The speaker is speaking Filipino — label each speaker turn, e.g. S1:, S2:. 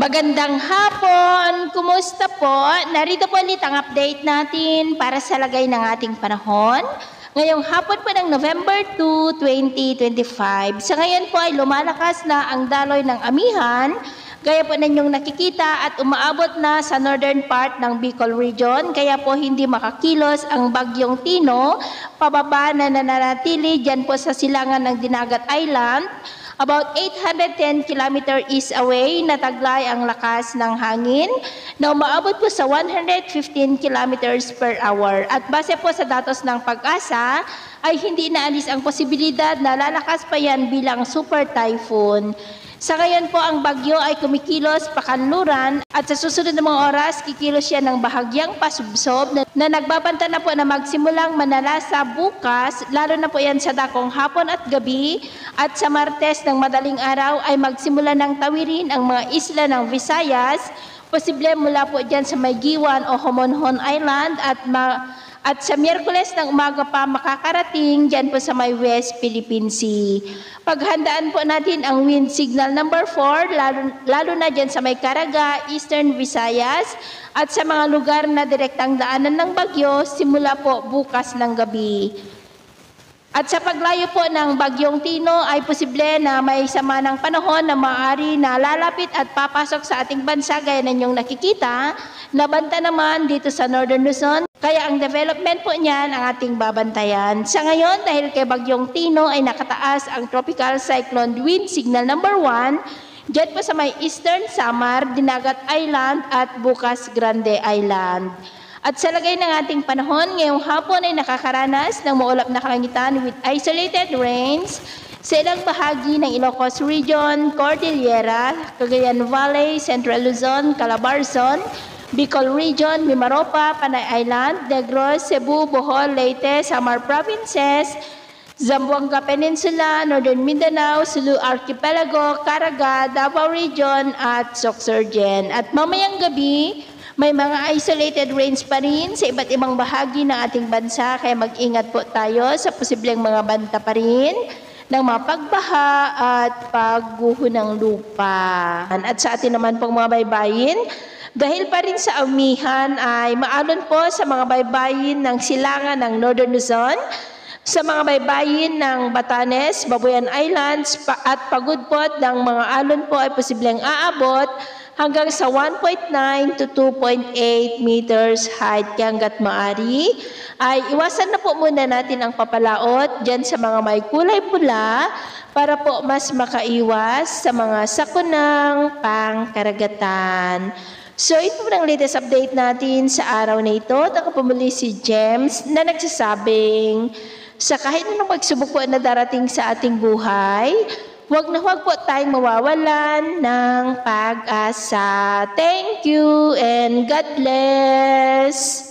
S1: Magandang hapon! Kumusta po? Narito po ulit ang update natin para sa lagay ng ating panahon. Ngayong hapon po ng November 2, 2025. Sa ngayon po ay lumalakas na ang daloy ng amihan, gaya po ninyong nakikita at umaabot na sa northern part ng Bicol Region. Kaya po hindi makakilos ang bagyong Tino, pababa na nananatili dyan po sa silangan ng Dinagat Island. About 810 km east away, nataglay ang lakas ng hangin na umaabot po sa 115 km per hour. At base po sa datos ng Pag-asa, ay hindi naalis ang posibilidad na lalakas pa yan bilang super typhoon. Sa ngayon po, ang bagyo ay kumikilos pakanluran at sa susunod na mga oras, kikilos siya ng bahagyang pasubsob na nagbabanta na po na magsimulang manalasa bukas, lalo na po yan sa dakong hapon at gabi, at sa Martes ng madaling araw ay magsimula ng tawirin ang mga isla ng Visayas, posible mula po dyan sa Maygiwan o Homonhon Island at sa Miyerkules ng umaga pa makakarating dyan po sa may West Philippine Sea. Paghandaan po natin ang wind signal number 4, lalo na dyan sa may Caraga, Eastern Visayas, at sa mga lugar na direktang daanan ng bagyo, simula po bukas ng gabi. At sa paglayo po ng bagyong Tino ay posible na may sama ng panahon na maaari na lalapit at papasok sa ating bansa gaya ninyong nakikita. Nabanta naman dito sa Northern Luzon, kaya ang development po niyan ang ating babantayan. Sa ngayon, dahil kay bagyong Tino ay nakataas ang tropical cyclone wind signal number 1, dyan po sa may Eastern Samar, Dinagat Island at Bukas Grande Island. At sa lagay ng ating panahon, ngayong hapon ay nakakaranas ng maulap na kalangitan with isolated rains sa ilang bahagi ng Ilocos Region, Cordillera, Cagayan Valley, Central Luzon, Calabarzon, Bicol Region, Mimaropa, Panay Island, Negros, Cebu, Bohol, Leyte, Samar Provinces, Zamboanga Peninsula, Northern Mindanao, Sulu Archipelago, Caraga, Davao Region at Sorsogon. At mamayang gabi, may mga isolated rains pa rin sa iba't ibang bahagi ng ating bansa, kaya mag-ingat po tayo sa posibleng mga banta pa rin ng mga pagbaha at pagguho ng lupa. At sa atin naman pong mga baybayin, dahil pa rin sa amihan ay maalon po sa mga baybayin ng silangan ng Northern Luzon, sa mga baybayin ng Batanes, Babuyan Islands at pagudpot ng mga alon po ay posibleng aabot hanggang sa 1.9 to 2.8 meters height. Kaya hanggat maaari, ay iwasan na po muna natin ang papalaot dyan sa mga may kulay pula para po mas makaiwas sa mga sakunang pangkaragatan. So ito po ang latest update natin sa araw na ito. Ako po muli si James na nagsasabing sa kahit anong pagsubok po na darating sa ating buhay, huwag na huwag po tayong mawawalan ng pag-asa. Thank you and God bless!